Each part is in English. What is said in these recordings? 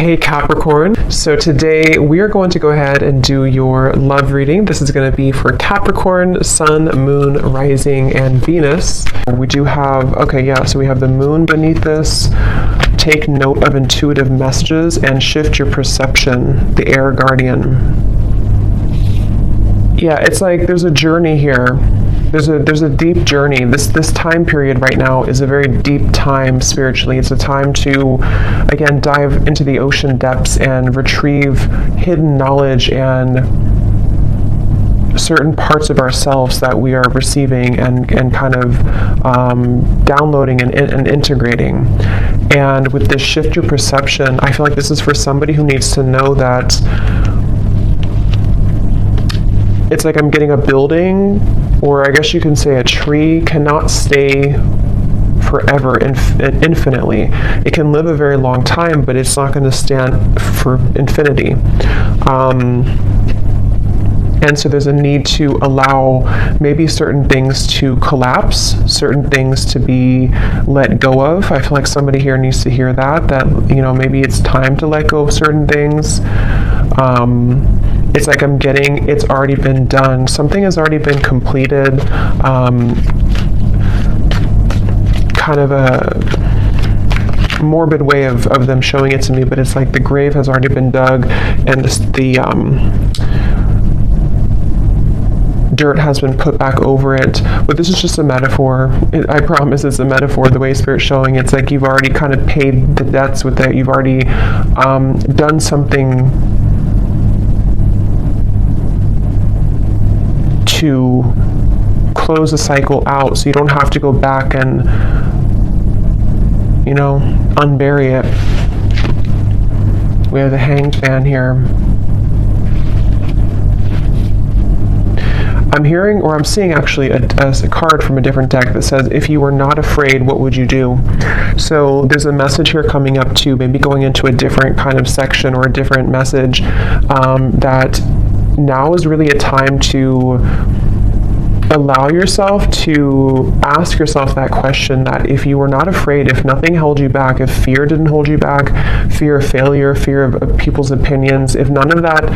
Hey Capricorn, so today we are going to go ahead and do your love reading. This is going to be for Capricorn, Sun, Moon, Rising, and Venus. We do have, so we have the Moon beneath this. Take note of intuitive messages and shift your perception, the Air Guardian. Yeah, it's like there's a journey here. There's a deep journey. This time period right now is a very deep time spiritually. It's a time to, again, dive into the ocean depths and retrieve hidden knowledge and certain parts of ourselves that we are receiving and kind of downloading and integrating. And with this shift your perception, I feel like this is for somebody who needs to know that it's like I'm getting a building, or I guess you can say a tree cannot stay forever infinitely. It can live a very long time, but it's not going to stand for infinity. And so there's a need to allow maybe certain things to collapse, certain things to be let go of. I feel like somebody here needs to hear that maybe it's time to let go of certain things. It's like it's already been done. Something has already been completed. Kind of a morbid way of them showing it to me, but it's like the grave has already been dug and the dirt has been put back over it. But this is just a metaphor. I promise it's a metaphor. The way Spirit's showing, it's like you've already kind of paid the debts with it. You've already done something to close the cycle out, so you don't have to go back and unbury it. We have the Hanged Man here. I'm hearing, or I'm seeing actually a card from a different deck that says, if you were not afraid, what would you do? So there's a message here coming up to maybe going into a different kind of section or a different message, that now is really a time to allow yourself to ask yourself that question, that if you were not afraid, if nothing held you back, if fear didn't hold you back, fear of failure, fear of people's opinions, if none of that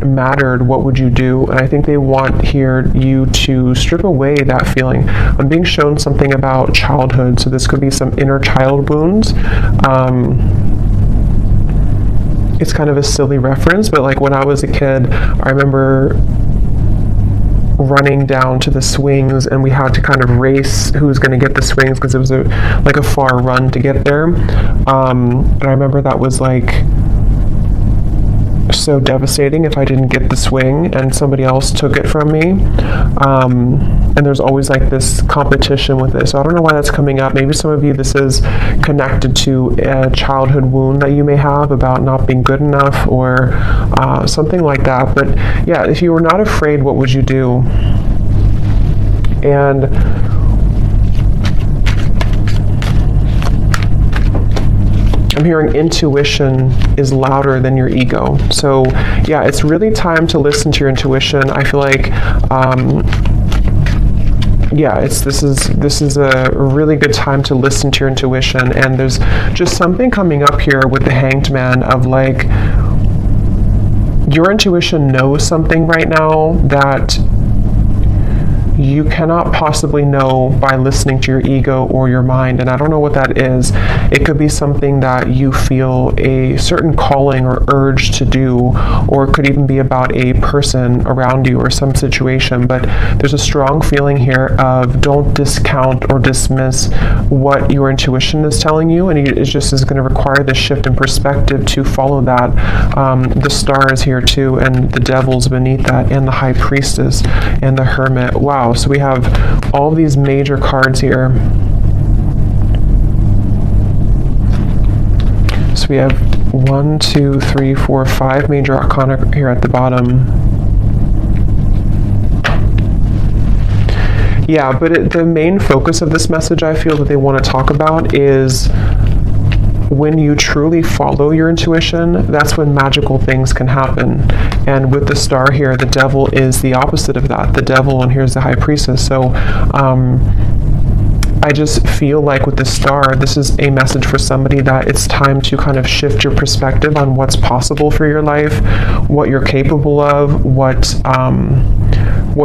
mattered, what would you do? And I think they want here you to strip away that feeling. I'm being shown something about childhood, so this could be some inner child wounds. It's kind of a silly reference, but like when I was a kid, I remember running down to the swings, and we had to kind of race who was going to get the swings because it was a far run to get there. And I remember that was like so devastating if I didn't get the swing and somebody else took it from me. And there's always like this competition with this. So I don't know why that's coming up. Maybe some of you, this is connected to a childhood wound that you may have about not being good enough or something like that. But yeah, if you were not afraid, what would you do? And I'm hearing intuition is louder than your ego. So yeah, it's really time to listen to your intuition. I feel like this is a really good time to listen to your intuition. And there's just something coming up here with the Hanged Man of like, your intuition knows something right now that you cannot possibly know by listening to your ego or your mind. And I don't know what that is. It could be something that you feel a certain calling or urge to do, or it could even be about a person around you or some situation. But there's a strong feeling here of don't discount or dismiss what your intuition is telling you, and it just is going to require this shift in perspective to follow that. The Star is here too, and the Devil's beneath that, and the High Priestess and the Hermit. Wow. So we have all these major cards here. So we have 1, 2, 3, 4, 5 major arcana here at the bottom. Yeah, but the main focus of this message I feel that they want to talk about is when you truly follow your intuition, that's when magical things can happen. And with the Star here, the Devil is the opposite of that. The Devil, and here's the High Priestess. So I just feel like with the star, this is a message for somebody that it's time to kind of shift your perspective on what's possible for your life, what you're capable of, what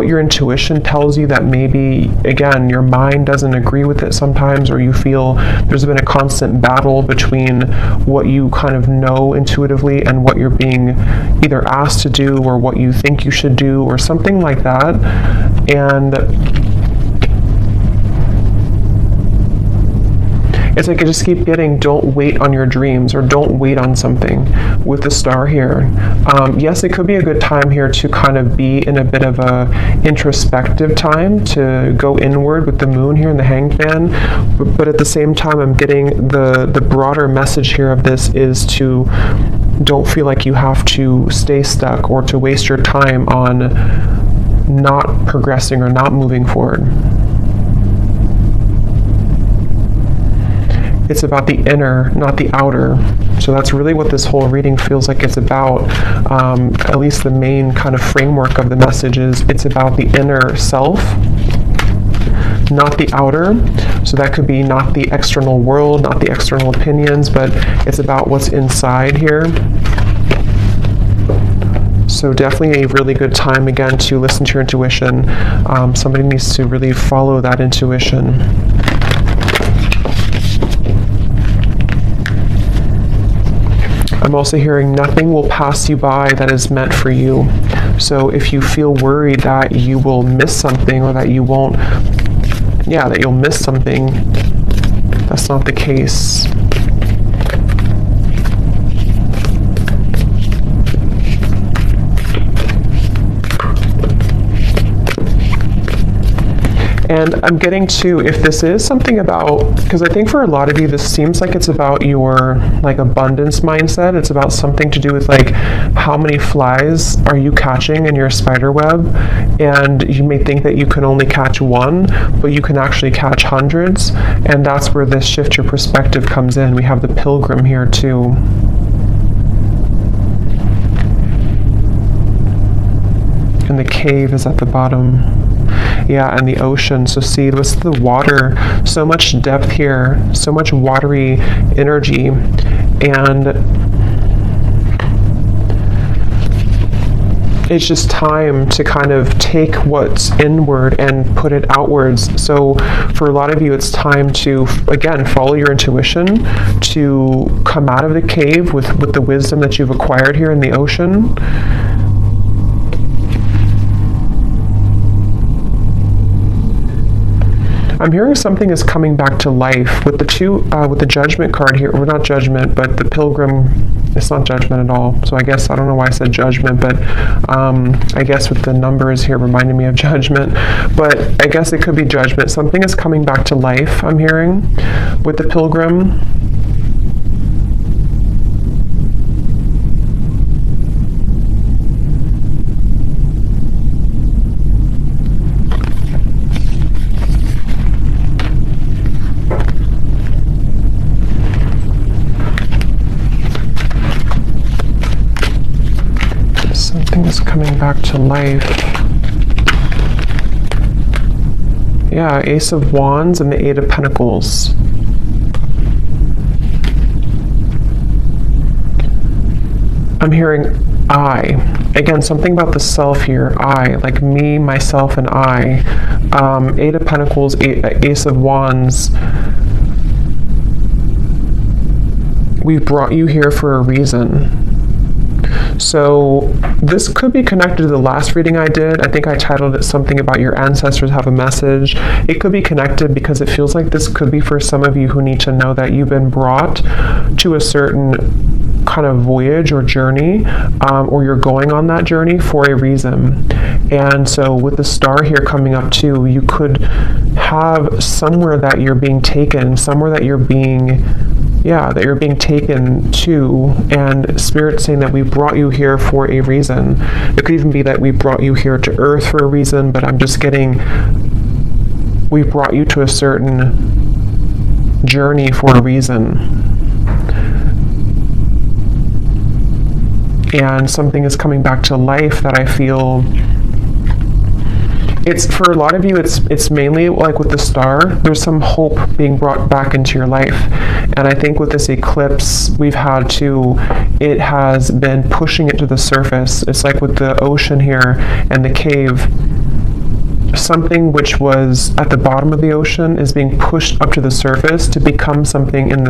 your intuition tells you that maybe, again, your mind doesn't agree with it sometimes, or you feel there's been a constant battle between what you kind of know intuitively and what you're being either asked to do or what you think you should do or something like that. And it's like I just keep getting, don't wait on your dreams, or don't wait on something with the star here. Yes, it could be a good time here to kind of be in a bit of a introspective time, to go inward with the moon here and the Hanged Man. But at the same time, I'm getting the broader message here of this is to don't feel like you have to stay stuck or to waste your time on not progressing or not moving forward. It's about the inner, not the outer. So that's really what this whole reading feels like it's about. At least the main kind of framework of the message is it's about the inner self, not the outer. So that could be not the external world, not the external opinions, but it's about what's inside here. So definitely a really good time, again, to listen to your intuition. Somebody needs to really follow that intuition. I'm also hearing nothing will pass you by that is meant for you. So if you feel worried that you will miss something, or that you won't, that you'll miss something, that's not the case. And I'm getting to, if this is something about, because I think for a lot of you, this seems like it's about your like abundance mindset. It's about something to do with like how many flies are you catching in your spider web, and you may think that you can only catch one, but you can actually catch hundreds. And that's where this shift your perspective comes in. We have the Pilgrim here too. And the cave is at the bottom. Yeah, and the ocean. So see, what's the water? So much depth here, so much watery energy. And it's just time to kind of take what's inward and put it outwards. So for a lot of you, it's time to, again, follow your intuition, to come out of the cave with the wisdom that you've acquired here in the ocean. I'm hearing something is coming back to life with the with the Judgment card here, or not Judgment, but the Pilgrim. It's not Judgment at all. So I guess, I don't know why I said Judgment, but I guess with the numbers here reminding me of Judgment, but I guess it could be Judgment. Something is coming back to life, I'm hearing, with the Pilgrim. Is coming back to life. Yeah, Ace of Wands and the Eight of Pentacles. I'm hearing I. Again, something about the self here. I, like me, myself, and I. Eight of Pentacles, Ace of Wands. We brought you here for a reason. So this could be connected to the last reading I did. I think I titled it something about your ancestors have a message. It could be connected because it feels like this could be for some of you who need to know that you've been brought to a certain kind of voyage or journey, or you're going on that journey for a reason. And so with the star here coming up too, you could have somewhere that you're being taken, somewhere that you're being taken to, and Spirit saying that we brought you here for a reason. It could even be that we brought you here to Earth for a reason, but I'm just getting, we brought you to a certain journey for a reason. And something is coming back to life that I feel it's for a lot of you, it's mainly like with the star, there's some hope being brought back into your life. And I think with this eclipse we've had too, it has been pushing it to the surface. It's like with the ocean here and the cave, something which was at the bottom of the ocean is being pushed up to the surface to become something in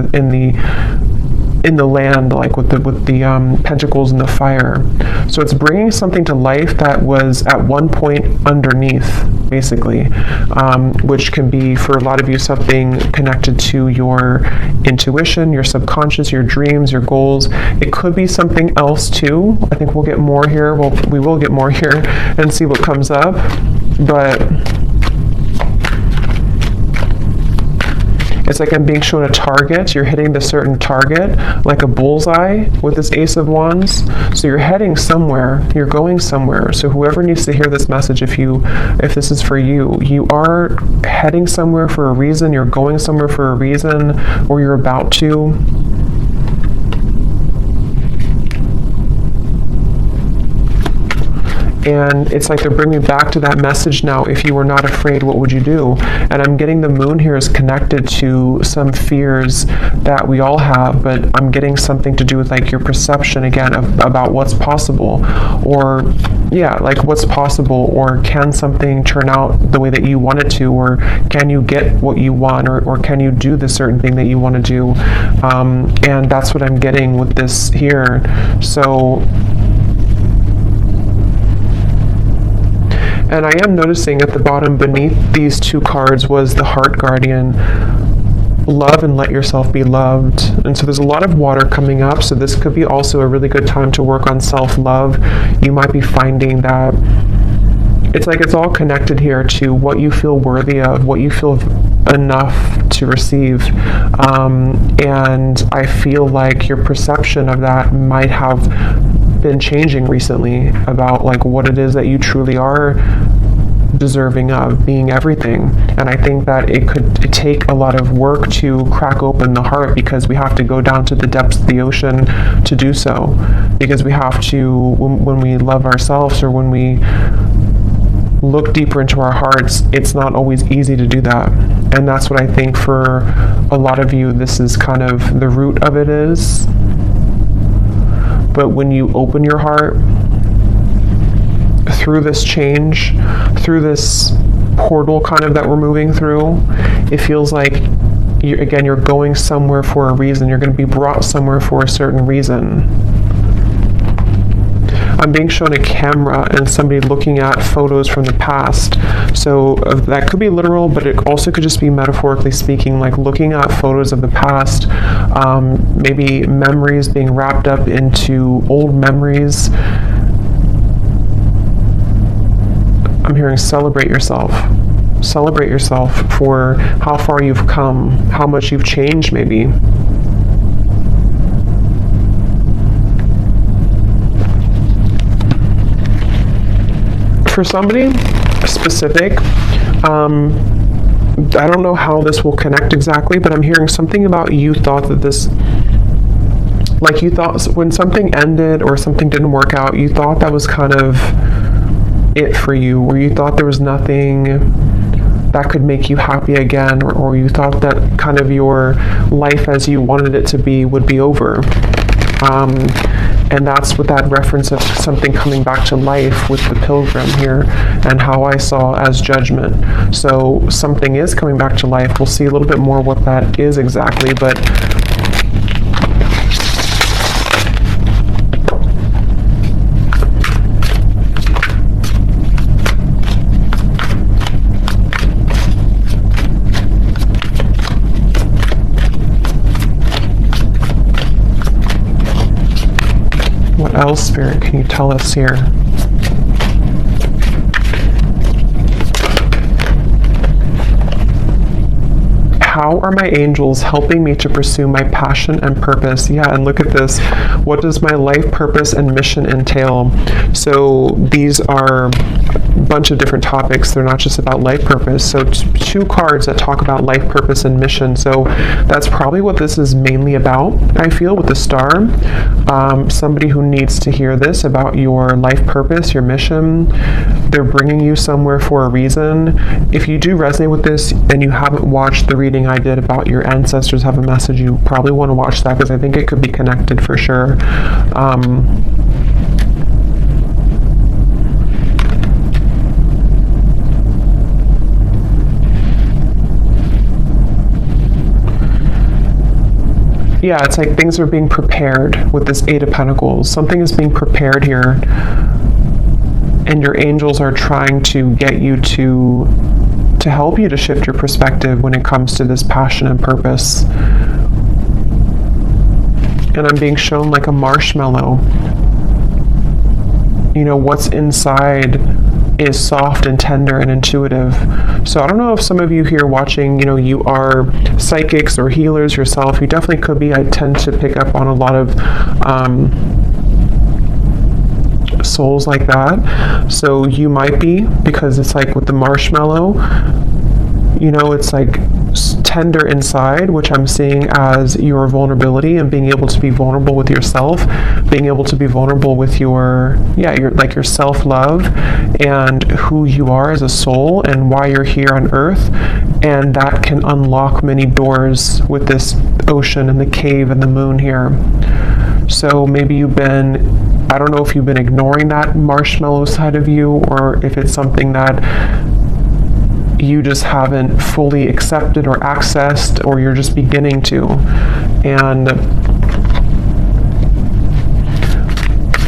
the land, like with the pentacles and the fire. So it's bringing something to life that was at one point underneath, basically, which can be for a lot of you something connected to your intuition, your subconscious, your dreams, your goals. It could be something else too. I think we'll get more here. Well, we will get more here and see what comes up. But it's like I'm being shown a target. You're hitting the certain target, like a bullseye with this Ace of Wands. So you're heading somewhere. You're going somewhere. So whoever needs to hear this message, if this is for you, you are heading somewhere for a reason. You're going somewhere for a reason, or you're about to. And it's like they're bringing back to that message now. If you were not afraid, what would you do? And I'm getting the moon here is connected to some fears that we all have, but I'm getting something to do with like your perception again about what's possible, or yeah, like what's possible, or can something turn out the way that you want it to, or can you get what you want, or can you do the certain thing that you want to do? And that's what I'm getting with this here. So. And I am noticing at the bottom beneath these two cards was the Heart Guardian. Love and let yourself be loved. And so there's a lot of water coming up, so this could be also a really good time to work on self-love. You might be finding that it's like it's all connected here to what you feel worthy of, what you feel enough to receive. And I feel like your perception of that might have been changing recently about like what it is that you truly are deserving of, being everything. And I think that it could take a lot of work to crack open the heart, because we have to go down to the depths of the ocean to do so, because we have to, when we love ourselves, or when we look deeper into our hearts, it's not always easy to do that. And that's what I think for a lot of you, this is kind of the root of it is. But when you open your heart through this change, through this portal kind of that we're moving through, it feels like, you're going somewhere for a reason. You're going to be brought somewhere for a certain reason. I'm being shown a camera and somebody looking at photos from the past. So that could be literal, but it also could just be metaphorically speaking, like looking at photos of the past, maybe memories being wrapped up into old memories. I'm hearing celebrate yourself. Celebrate yourself for how far you've come, how much you've changed maybe. For somebody specific, I don't know how this will connect exactly, but I'm hearing something about you thought that this, like you thought when something ended or something didn't work out, you thought that was kind of it for you, or you thought there was nothing that could make you happy again, or you thought that kind of your life as you wanted it to be would be over. And that's with that reference of something coming back to life with the pilgrim here, and how I saw as judgment. So something is coming back to life. We'll see a little bit more what that is exactly, but what else, Spirit, can you tell us here? How are my angels helping me to pursue my passion and purpose? Yeah, and look at this. What does my life purpose and mission entail? So these are bunch of different topics. They're not just about life purpose. So two cards that talk about life purpose and mission. So that's probably what this is mainly about, I feel, with the star. Somebody who needs to hear this about your life purpose, your mission. They're bringing you somewhere for a reason. If you do resonate with this and you haven't watched the reading I did about your ancestors have a message, you probably want to watch that, because I think it could be connected for sure. Yeah, it's like things are being prepared with this Eight of Pentacles. Something is being prepared here, and your angels are trying to get you to help you to shift your perspective when it comes to this passion and purpose. And I'm being shown like a marshmallow. You know, what's inside is soft and tender and intuitive. So I don't know if some of you here watching, you know, you are psychics or healers yourself. You definitely could be. I tend to pick up on a lot of souls like that. So you might be, because it's like with the marshmallow, you know, it's like tender inside, which I'm seeing as your vulnerability and being able to be vulnerable with yourself, being able to be vulnerable with your self-love and who you are as a soul and why you're here on earth. And that can unlock many doors with this ocean and the cave and the moon here. So maybe you've been, I don't know if you've been ignoring that marshmallow side of you, or if it's something that you just haven't fully accepted or accessed, or you're just beginning to. And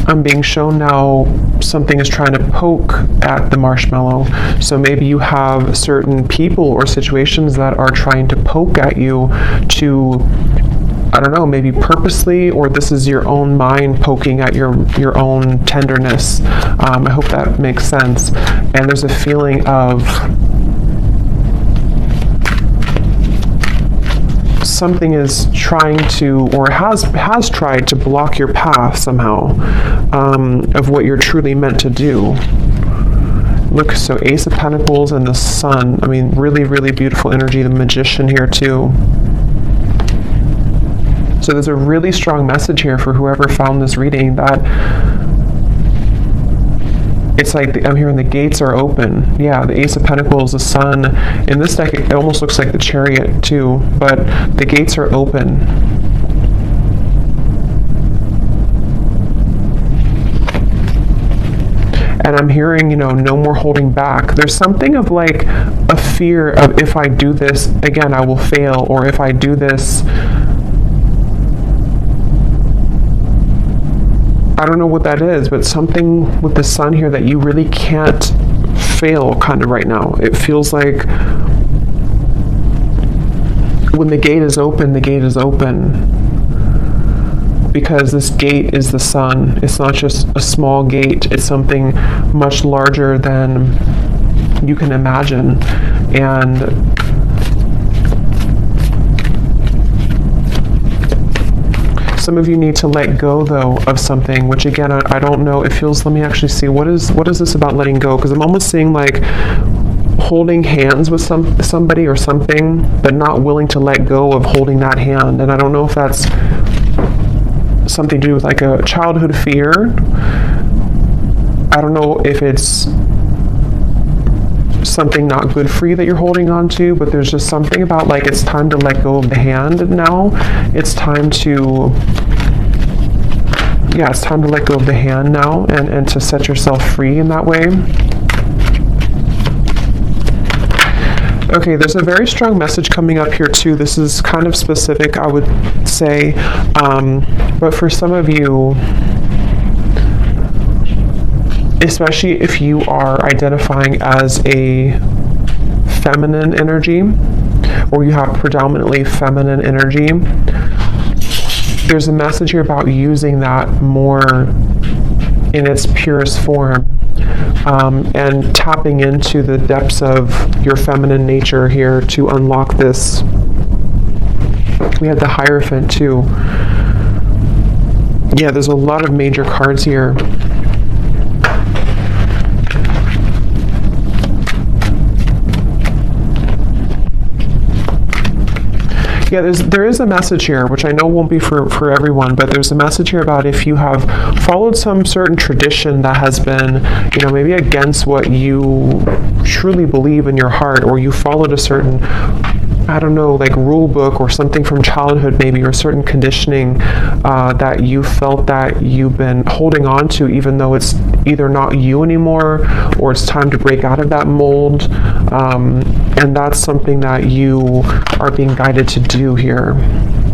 I'm being shown now something is trying to poke at the marshmallow. So maybe you have certain people or situations that are trying to poke at you to, I don't know, maybe purposely, or this is your own mind poking at your own tenderness. I hope that makes sense. And there's a feeling of something is trying to, or has tried to block your path somehow, of what you're truly meant to do. Look, so Ace of Pentacles and the Sun. I mean, really, really beautiful energy. The Magician here too. So there's a really strong message here for whoever found this reading, that it's like I'm hearing the gates are open. Yeah, the Ace of Pentacles, the Sun. In this deck, it almost looks like the Chariot too, but the gates are open. And I'm hearing, you know, no more holding back. There's something of like a fear of, if I do this, again, I will fail, or if I do this, I don't know what that is, but something with the Sun here that you really can't fail kind of right now. It feels like when the gate is open, the gate is open. Because this gate is the Sun. It's not just a small gate. It's something much larger than you can imagine. And some of you need to let go, though, of something, which again, I don't know. It feels, let me actually see, what is this about letting go? Because I'm almost seeing like holding hands with somebody or something, but not willing to let go of holding that hand. And I don't know if that's something to do with like a childhood fear. I don't know if it's something not good for you that you're holding on to, but there's just something about like it's time to let go of the hand now. It's time to, yeah, it's time to let go of the hand now, and to set yourself free in that way. Okay, there's a very strong message coming up here too. This is kind of specific, I would say, but for some of you, especially if you are identifying as a feminine energy, or you have predominantly feminine energy, there's a message here about using that more in its purest form, and tapping into the depths of your feminine nature here to unlock this. We had the Hierophant too. Yeah, there's a lot of major cards here. Yeah, there is a message here, which I know won't be for everyone, but there's a message here about if you have followed some certain tradition that has been, maybe against what you truly believe in your heart, or you followed a certain, I don't know, like rule book or something from childhood maybe, or certain conditioning that you felt that you've been holding on to, even though it's either not you anymore or it's time to break out of that mold. And that's something that you are being guided to do here.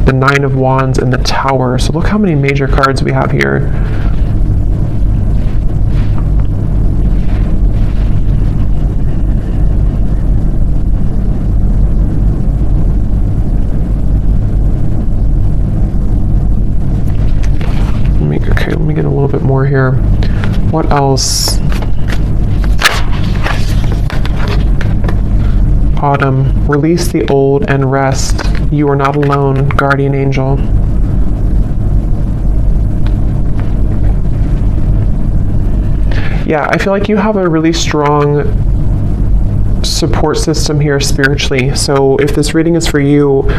The Nine of Wands and the Tower. So look how many major cards we have here. Let me get a little bit more here. What else? Autumn. Release the old and rest. You are not alone, guardian angel. Yeah, I feel like you have a really strong support system here spiritually. So if this reading is for you,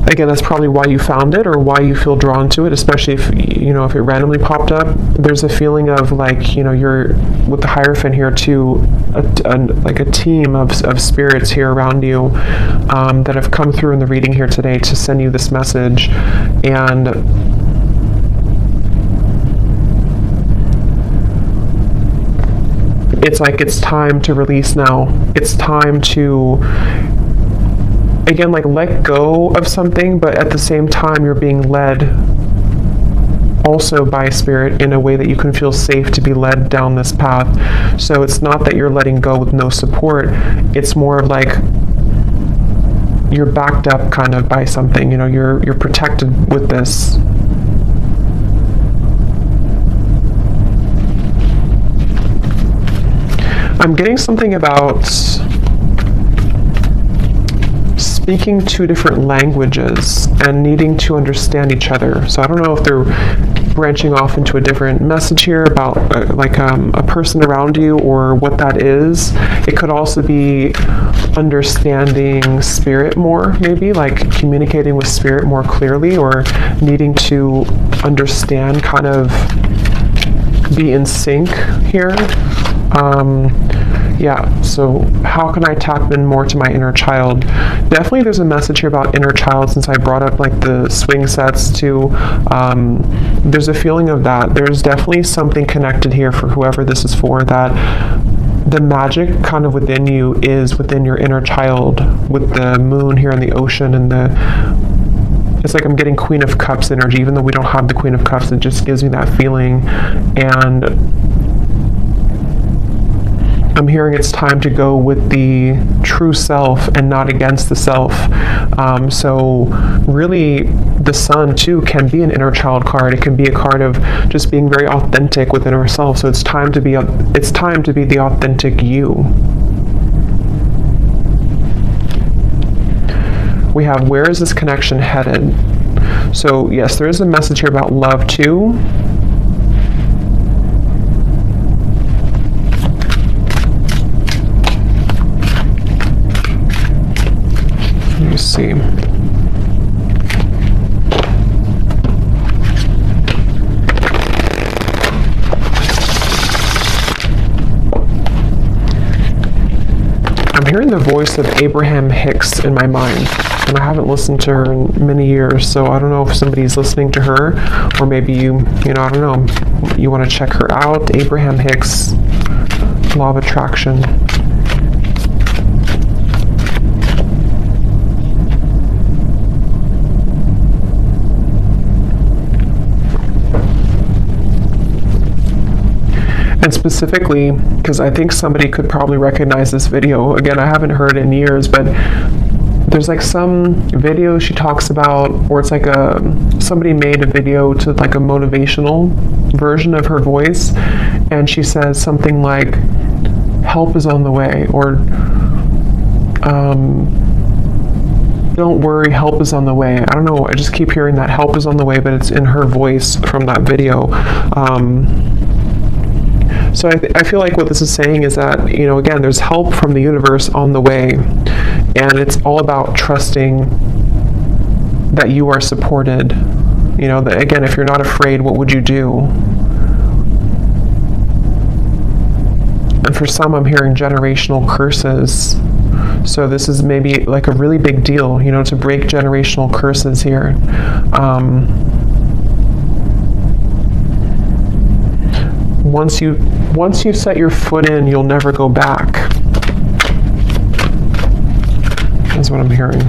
again, that's probably why you found it or why you feel drawn to it, especially if, if it randomly popped up. There's a feeling of like, you're with the Hierophant here too, like a team of spirits here around you that have come through in the reading here today to send you this message. And it's like it's time to release now. It's time to, again, like let go of something, but at the same time you're being led also by Spirit in a way that you can feel safe to be led down this path. So it's not that you're letting go with no support, it's more of like you're backed up kind of by something, you're protected with this. I'm getting something about speaking two different languages and needing to understand each other. So I don't know if they're branching off into a different message here about a person around you or what that is. It could also be understanding Spirit more, maybe like communicating with Spirit more clearly, or needing to understand, kind of be in sync here. Yeah, so how can I tap in more to my inner child? Definitely there's a message here about inner child, since I brought up like the swing sets too. There's a feeling of that. There's definitely something connected here for whoever this is for, that the magic kind of within you is within your inner child, with the moon here in the ocean, and it's like I'm getting Queen of Cups energy, even though we don't have the Queen of Cups. It just gives me that feeling. And I'm hearing it's time to go with the true self and not against the self. So really, the Sun too can be an inner child card. It can be a card of just being very authentic within ourselves. So it's time to be the authentic you. We have, where is this connection headed? So yes, there is a message here about love too. Let me see. I'm hearing the voice of Abraham Hicks in my mind, and I haven't listened to her in many years, so I don't know if somebody's listening to her, or maybe I don't know, you want to check her out. Abraham Hicks, Law of Attraction. And specifically, because I think somebody could probably recognize this video. Again, I haven't heard it in years, but there's like some video she talks about, or it's like somebody made a video to like a motivational version of her voice, and she says something like, help is on the way, or don't worry, help is on the way. I don't know, I just keep hearing that help is on the way, but it's in her voice from that video. So I feel like what this is saying is that, again, there's help from the universe on the way, and it's all about trusting that you are supported. You know, that, again, if you're not afraid, what would you do? And for some, I'm hearing generational curses. So this is maybe like a really big deal, you know, to break generational curses here. Once you set your foot in, you'll never go back. That's what I'm hearing.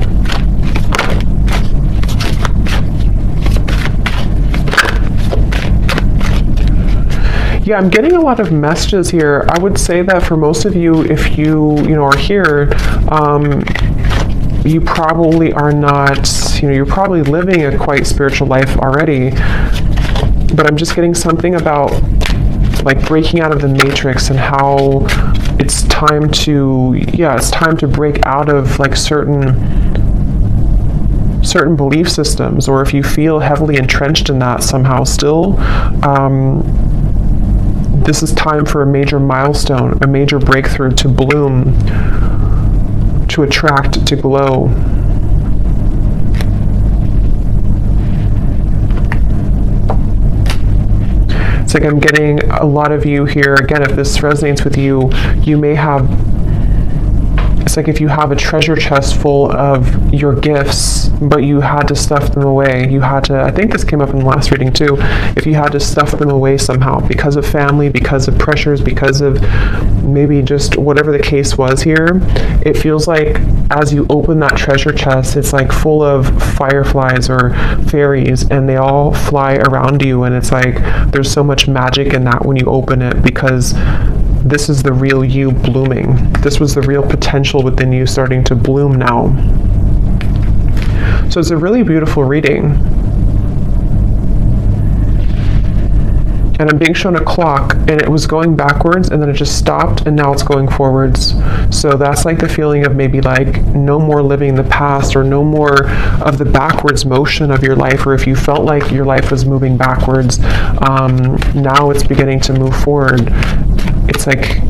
Yeah, I'm getting a lot of messages here. I would say that for most of you, if you are here, you probably are not, you're probably living a quite spiritual life already. But I'm just getting something about like breaking out of the matrix and how it's time to break out of like certain belief systems, or if you feel heavily entrenched in that somehow still, this is time for a major milestone, a major breakthrough to bloom, to attract, to glow. It's like I'm getting a lot of you here, again, if this resonates with you, you may have, it's like if you have a treasure chest full of your gifts, but you had to stuff them away. You had to, I think this came up in the last reading too, if you had to stuff them away somehow because of family, because of pressures, because of maybe just whatever the case was here, it feels like as you open that treasure chest, it's like full of fireflies or fairies, and they all fly around you, and it's like there's so much magic in that when you open it, because this is the real you blooming. This was the real potential within you starting to bloom now. So it's a really beautiful reading. And I'm being shown a clock, and it was going backwards, and then it just stopped, and now it's going forwards. So that's like the feeling of maybe like no more living in the past, or no more of the backwards motion of your life, or if you felt like your life was moving backwards, now it's beginning to move forward. It's like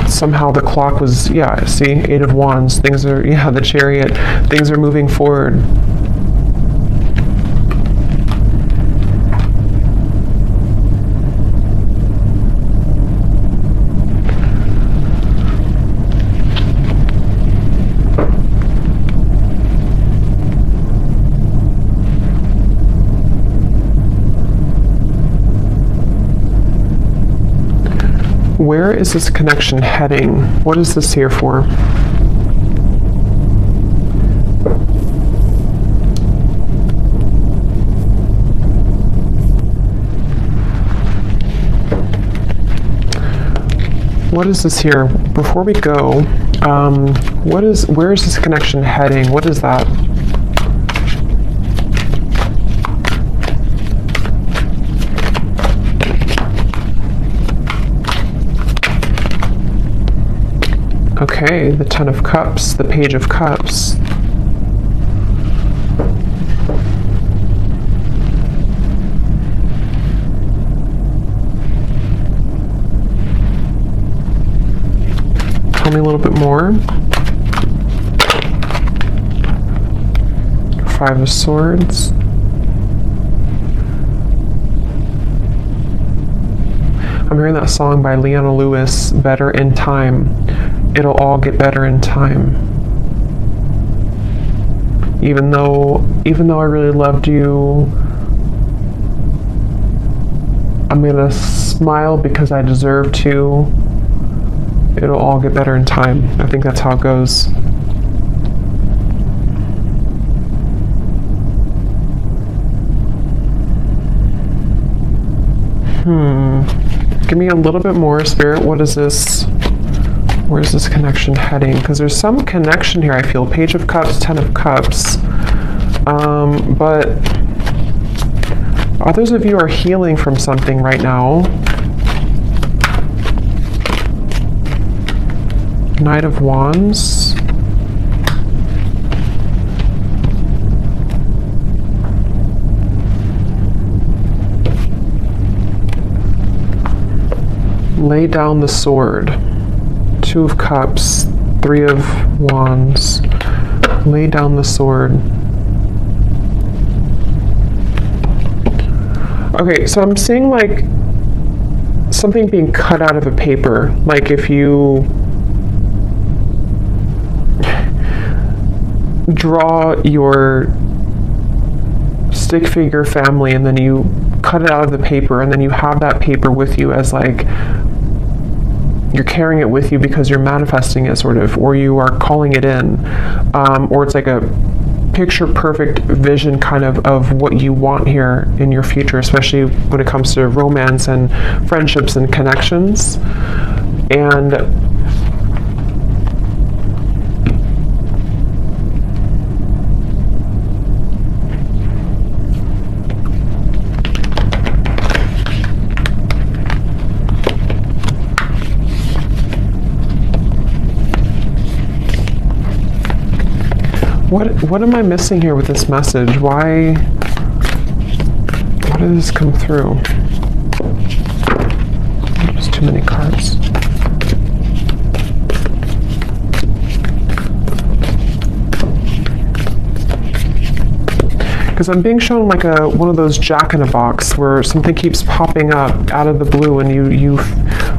somehow the clock was, see, 8 of Wands, things are, the Chariot, things are moving forward. Where is this connection heading? What is this here for? What is this here? Before we go, where is this connection heading? What is that? Okay, the 10 of Cups, the Page of Cups. Tell me a little bit more. 5 of Swords. I'm hearing that song by Leona Lewis, Better in Time. It'll all get better in time. Even though I really loved you, I'm gonna smile because I deserve to. It'll all get better in time. I think that's how it goes. Give me a little bit more, Spirit. What is this? Where's this connection heading? Because there's some connection here, I feel. Page of Cups, 10 of Cups. But others of you are healing from something right now. Knight of Wands. Lay down the sword. 2 of Cups, 3 of Wands. Lay down the sword. Okay, so I'm seeing like something being cut out of a paper. Like if you draw your stick figure family and then you cut it out of the paper and then you have that paper with you as like you're carrying it with you because you're manifesting it sort of, or you are calling it in, or it's like a picture perfect vision kind of what you want here in your future, especially when it comes to romance and friendships and connections. And what am I missing here with this message? Why did this come through? There's too many cards. Because I'm being shown like one of those jack-in-a-box where something keeps popping up out of the blue and you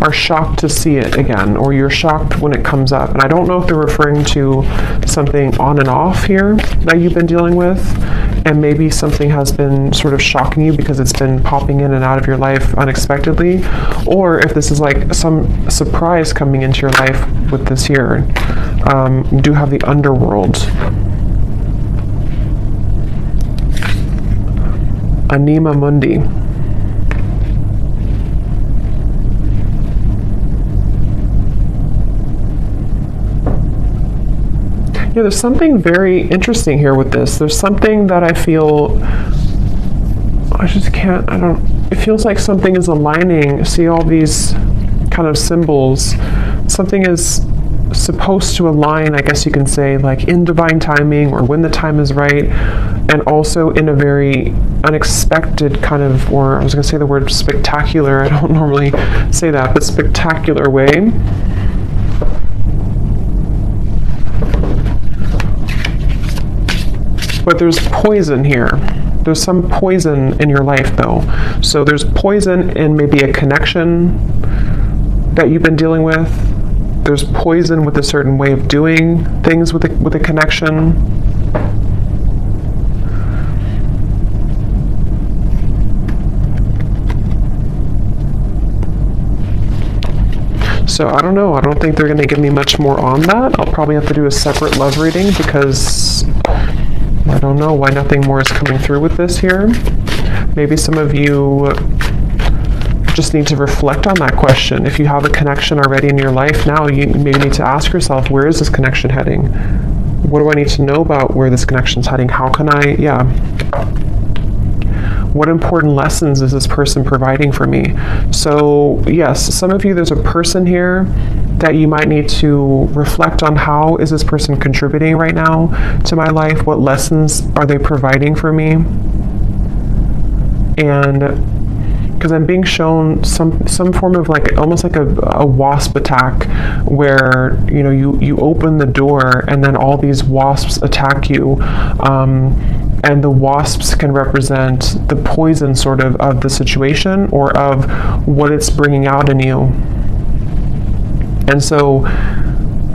are shocked to see it again, or you're shocked when it comes up. And I don't know if they're referring to something on and off here that you've been dealing with, and maybe something has been sort of shocking you because it's been popping in and out of your life unexpectedly, or if this is like some surprise coming into your life with this here. You do have the underworld. Anima Mundi. Yeah, there's something very interesting here with this. There's something that I feel, it feels like something is aligning. See all these kind of symbols. Something is supposed to align, I guess you can say, like in divine timing or when the time is right, and also in a very unexpected kind of, or I was going to say the word spectacular, I don't normally say that, but spectacular way. But there's poison here. There's some poison in your life though. So there's poison in maybe a connection that you've been dealing with. There's poison with a certain way of doing things with a connection. So I don't know. I don't think they're going to give me much more on that. I'll probably have to do a separate love reading because I don't know why nothing more is coming through with this here. Maybe some of you just need to reflect on that question. If you have a connection already in your life now, you maybe need to ask yourself, where is this connection heading? What do I need to know about where this connection is heading? How can I, what important lessons is this person providing for me? So yes, some of you, there's a person here that you might need to reflect on. How is this person contributing right now to my life? What lessons are they providing for me? And because I'm being shown some form of like almost like a wasp attack, where you open the door and then all these wasps attack you, and the wasps can represent the poison sort of the situation or of what it's bringing out in you. And so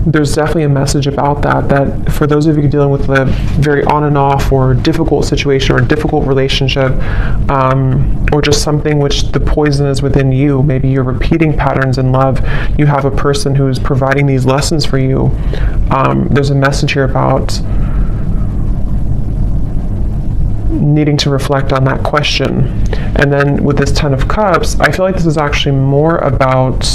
there's definitely a message about that for those of you dealing with a very on and off or difficult situation or difficult relationship, or just something which the poison is within you. Maybe you're repeating patterns in love. You have a person who's providing these lessons for you. There's a message here about needing to reflect on that question. And then with this Ten of Cups, I feel like this is actually more about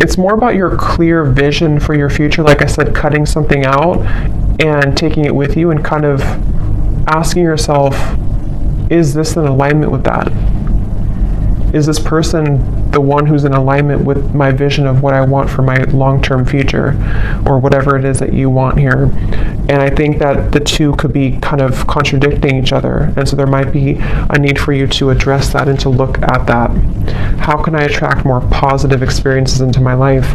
it's more about your clear vision for your future. Like I said, cutting something out and taking it with you and kind of asking yourself, is this in alignment with that? Is this person the one who's in alignment with my vision of what I want for my long-term future, or whatever it is that you want here? And I think that the two could be kind of contradicting each other. And so there might be a need for you to address that and to look at that. How can I attract more positive experiences into my life?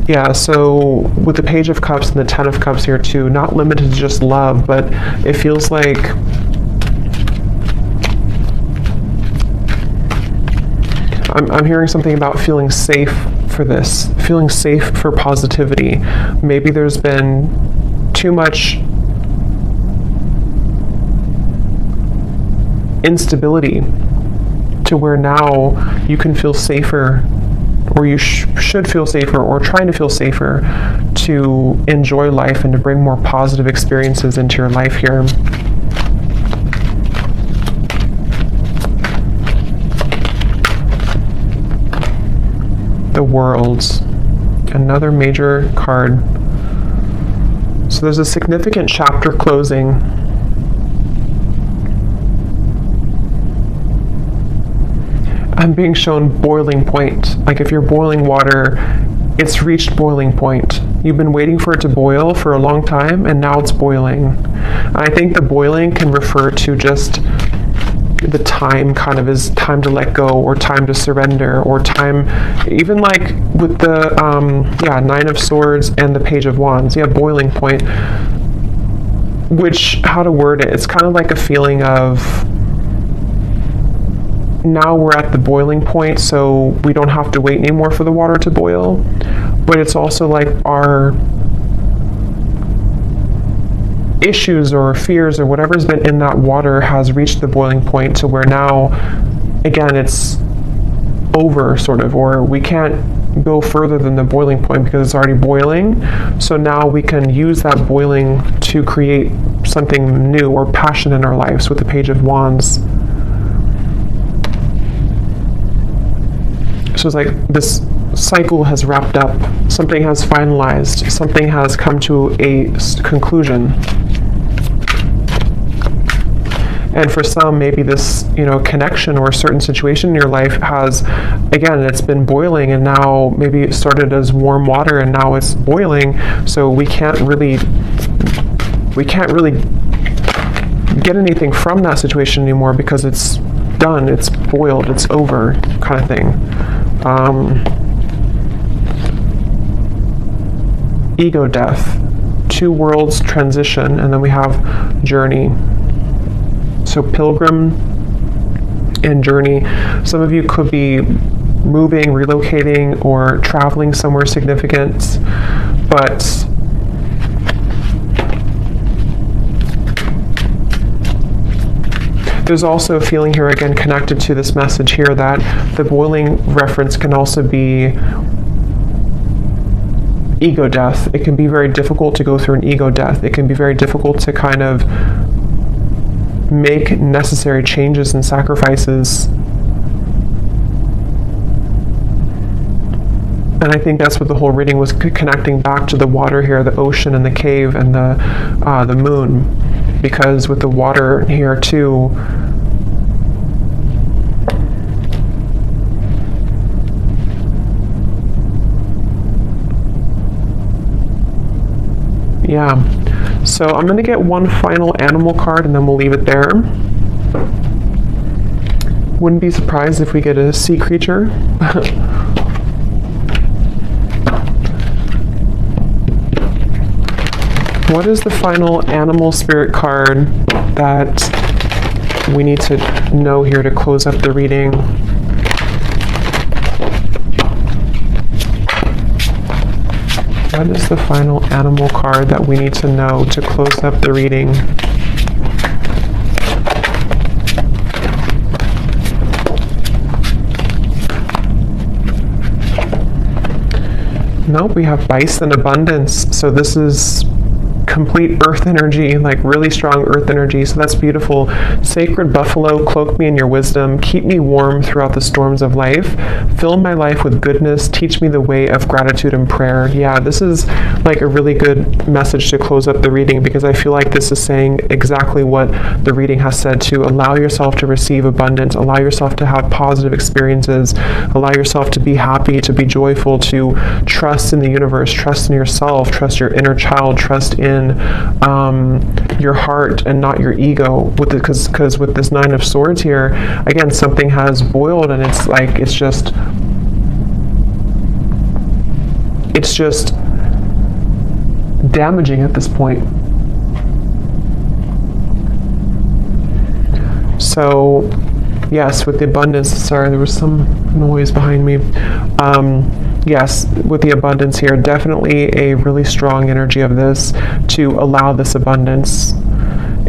Yeah, so with the Page of Cups and the Ten of Cups here too, not limited to just love, but it feels like I'm hearing something about feeling safe for this, feeling safe for positivity. Maybe there's been too much instability to where now you can feel safer, or you should feel safer, or trying to feel safer to enjoy life and to bring more positive experiences into your life here. The World, another major card. So there's a significant chapter closing. I'm being shown boiling point. Like if you're boiling water, it's reached boiling point. You've been waiting for it to boil for a long time, and now it's boiling. I think the boiling can refer to just the time, kind of is time to let go, or time to surrender, or time, even like with the Nine of Swords and the Page of Wands, boiling point, which, how to word it, it's kind of like a feeling of now we're at the boiling point, so we don't have to wait anymore for the water to boil. But it's also like our issues or fears or whatever's been in that water has reached the boiling point to where now, again, it's over, sort of, or we can't go further than the boiling point because it's already boiling. So now we can use that boiling to create something new or passion in our lives with the Page of Wands. So it's like this cycle has wrapped up, something has finalized, something has come to a conclusion. And for some, maybe this, connection or a certain situation in your life has, again, it's been boiling, and now maybe it started as warm water and now it's boiling. So we can't really get anything from that situation anymore because it's done, it's boiled, it's over, kind of thing. Ego death, two worlds transition, and then we have journey. So pilgrim and journey. Some of you could be moving, relocating, or traveling somewhere significant, but there's also a feeling here, again, connected to this message here, that the boiling reference can also be ego death. It can be very difficult to go through an ego death. It can be very difficult to kind of make necessary changes and sacrifices. And I think that's what the whole reading was connecting back to, the water here, the ocean and the cave and the moon. Because with the water here too, so I'm going to get one final animal card and then we'll leave it there. Wouldn't be surprised if we get a sea creature. What is the final animal spirit card that we need to know here to close up the reading? What is the final animal card that we need to know to close up the reading? Nope, we have bison abundance. So this is complete earth energy, like really strong earth energy. So that's beautiful. Sacred buffalo, cloak me in your wisdom. Keep me warm throughout the storms of life. Fill my life with goodness. Teach me the way of gratitude and prayer. Yeah, this is like a really good message to close up the reading, because I feel like this is saying exactly what the reading has said, to allow yourself to receive abundance, allow yourself to have positive experiences, allow yourself to be happy, to be joyful, to trust in the universe, trust in yourself, trust your inner child, trust in in your heart and not your ego, because with this Nine of Swords here, again, something has boiled, and it's like it's just damaging at this point. So yes, with the abundance, sorry, there was some noise behind me. Yes, with the abundance here, definitely a really strong energy of this to allow this abundance.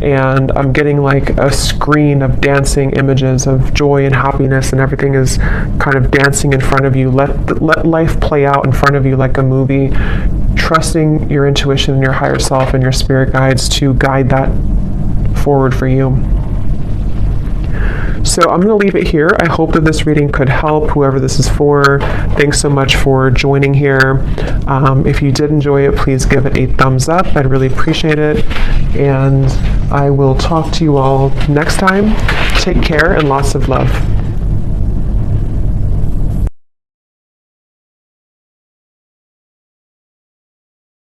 And I'm getting like a screen of dancing images of joy and happiness, and everything is kind of dancing in front of you. Let life play out in front of you like a movie, trusting your intuition and your higher self and your spirit guides to guide that forward for you. So I'm going to leave it here. I hope that this reading could help whoever this is for. Thanks so much for joining here. If you did enjoy it, please give it a thumbs up. I'd really appreciate it. And I will talk to you all next time. Take care and lots of love.